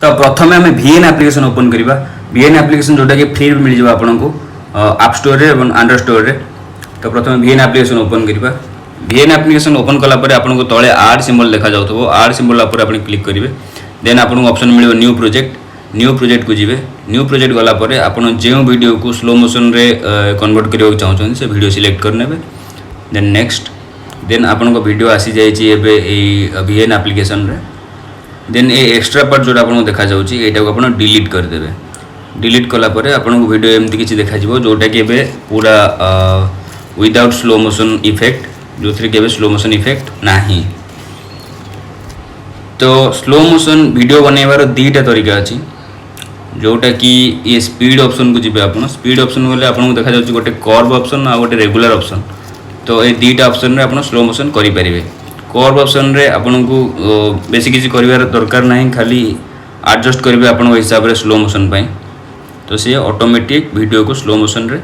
तो प्रथम आम VN एप्लिकेशन ओपन करवा VN एप्लिकेशन जोटा कि फ्री मिल जाए आपको आप स्टोर रे और एंड्रॉइड स्टोर रे। तो प्रथम VN एप्लिकेशन ओपन करवा VN एप्लिकेशन ओपन कलापर आपको तले आड सिंबल देखा जाऊँ आड सिंबल आप क्लिक करेंगे देन आपको ऑप्शन मिले न्यू प्रोजेक्ट को जी न्यू प्रोजेक्ट गलापर आप जो वीडियो को स्लो मोशन रे कन्वर्ट करने चाहते से वीडियो सिलेक्ट करने देन नेक्स्ट देन आपन वीडियो आसी जाइए VN एप्लिकेशन रे देन ये एक्स्ट्रा पार्ट जो आपको देखा जाऊँगी यहाँ को आप डिलीट करदे डिलीट कलापर आपको वीडियो एमती किसी देखा जोटा कि पूरा विदाउट स्लो मोशन इफेक्ट जो थी के स्लो मोशन इफेक्ट नहीं। तो स्लो मोशन वीडियो बनइबार दुईटा तरीका अच्छी जोटा कि ये स्पीड ऑप्शन को जी आप स्पीड ऑप्शन गले आपको देखा जाऊँगी गोटे कर्व ऑप्शन आ गोटे रेगुलर ऑप्शन। तो ये दुईटा ऑप्शन रे आप स्लो मोशन करेंगे। कर्व ऑप्शन रे आपको बेसी किसी कर दरकार नहीं खाली एडजस्ट करेंगे आप हिसाब से स्लो मोशन पाई तो सी ऑटोमेटिक वीडियो को स्लो मोशन रे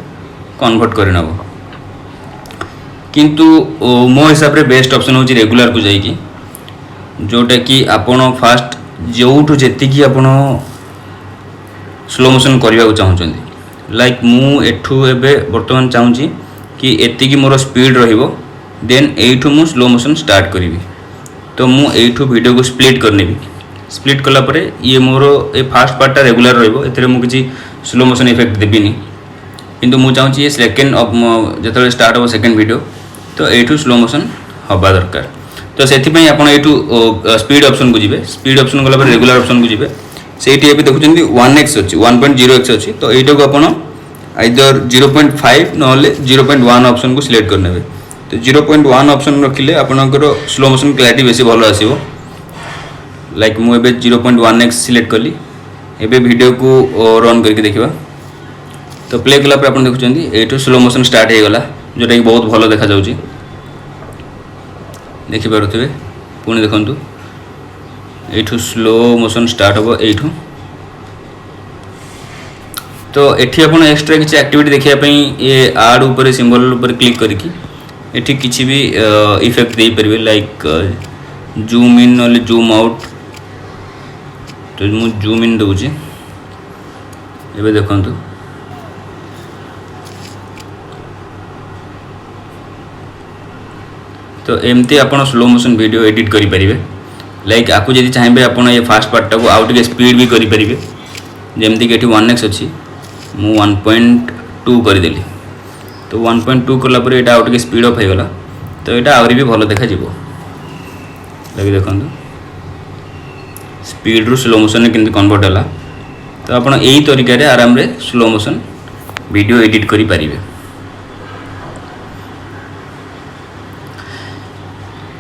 कन्वर्ट कर नब किंतु मो हिसाब से बेस्ट ऑप्शन हूँ रेगुलर को जाइए जोटा कि आपण फास्ट जो जी आप स्लो मोशन करने को चाहते लाइक मु एठू एबे बर्तमान चाहूँगी कि एतिकी मोर स्पीड रहिबो देन एठू मु स्लो मोशन स्टार्ट करी। तो मु एठू वीडियो को स्प्लिट करनी स्प्लिट कला परे ये मोर ए फास्ट पार्टा रेगुलर रहिबो एथरे मु किछि स्लो मोशन इफेक्ट देबिनी किंतु मु चाहूँगी ये सेकेंड जो स्टार्ट हो सेकेंड वीडियो तो एठू स्लो मोशन हवा दरकार। तो से आप स्पीड ऑप्शन को जी स्पीड ऑप्शन गला रेगुलर ऑप्शन को जी से देखुं 1x अच्छी 1.0x अच्छी तो यू को आप आइदर 0.5 ना 0.1 ऑप्शन को सिलेक्ट करने तो 0.1 ऑप्शन रखिले आपनकर स्लो मोशन क्लैरिटी बेसी भल आसीबो। लाइक मुझे 0.1x सिलेक्ट कली एबे वीडियो को रन करके देखिबा तो प्ले कला पर आपन देखुचंदी एठो स्लो मोशन स्टार्ट हो गला जोटा कि बहुत भल देखा जाउची देखि पारुथिबे पुणी देखंतु एठो स्लो मोशन स्टार्ट होबो एठो। तो एठी आपण एक्स्ट्रा किसी एक्टिविटी देखिया पई ये आड ऊपर सिंबल ऊपर क्लिक करके एठी किसी भी इफेक्ट दे परिबे लाइक जूम इन और जूम आउट। तो मु जूम इन दूची एबे देखंतु तो एमती आपण स्लो मोशन वीडियो एडिट करि परिबे। लाइक आपको जदि चाहिए आप ये फास्ट पार्टा को आउ टे स्पीड भी करेंगे जमती कि 1x अच्छी मु 1.2 करदेली तो 1.2 कलापर यहाँ आउ टे स्पीड अफ होगा तो यहाँ आहरी भी भल देखा लगे देखो स्पीड रू स्लो मोशन के कन्वर्ट है। तो आप यही तरीके आराम रे स्लो मोशन वीडियो एडिट करि परिबे।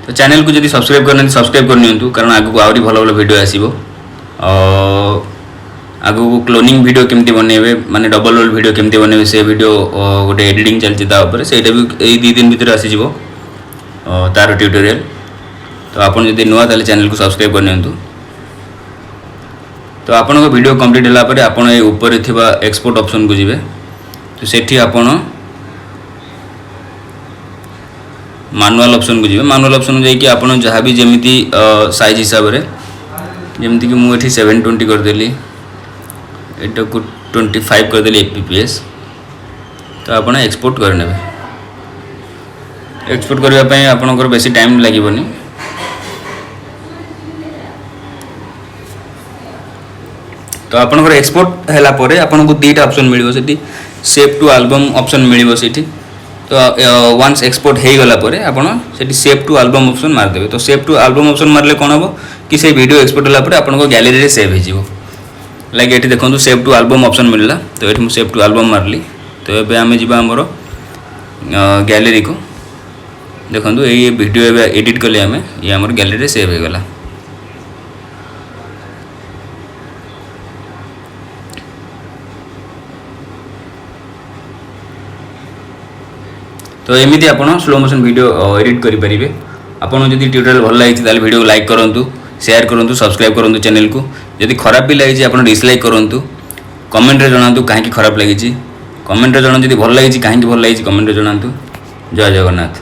तो चैनल को जब सब्सक्राइब करना सब्सक्राइब करनी कारण आगू आहरी भल भल वीडियो आसो आगू क्लोनिंग वीडियो केमती बनइबे माने डबल रोल वीडियो केमती बनइबे से वीडियो गोटे एडिटिंग चलती से भी यही 2 दिन भीतर आसीज तार ट्यूटोरियल। तो आपन जब नुआ ताले चैनल को सब्सक्राइब करनी तो आपण वीडियो कंप्लीट होगापर आपड़ ऊपर थिबा एक्सपोर्ट ऑप्शन को जी तो सेठी आपण मैनुअल ऑप्शन को जी मैनुअल ऑप्शन जाकि आप जहाँ भी जमी साइज हिसाब से जमती कि मुझे 720 करदेली एटा को 25 करदेली fps। तो आप एक्सपोर्ट करने एक्सपोर्ट करने आपंकर बेसी टाइम लगे। तो आपंकर एक्सपोर्ट है आपको 2टा ऑप्शन मिल सेव टू एल्बम ऑप्शन मिल सी। तो वंस एक्सपोर्ट हो गला परे आपण सेठी सेव टू एल्बम ऑप्शन मारदेबे। तो सेव टू एल्बम ऑप्शन मारले कोन हो कि से वीडियो एक्सपोर्ट होला परे आपण गैलरी रे सेव हो लाइक एठी देखंतु सेव टू एल्बम ऑप्शन मिलला तो एठी मु सेव टू एल्बम मारली। तो एबे आमे जिबा हमरो गैलरी को देखंतु ये वीडियो एबे एडिट करले आमे ये हमर गैलरी रे सेव हो गला। तो एमती आप स्लो मोशन वीडियो एडिट करेंगे। आपको जब ट्यूटोरियल भल लगी ताल वीडियो लाइक करूँ शेयर करूँ सब्सक्राइब करूँ चैनल को जदि खराब भी लगी आप डिसलाइक करूँ कमेंट रे जनातु कहीं खराब लगी कमेंट रे जनातु जदि भल लगी कहीं भल लगी कमेंट रे जनातु। जय जगन्नाथ।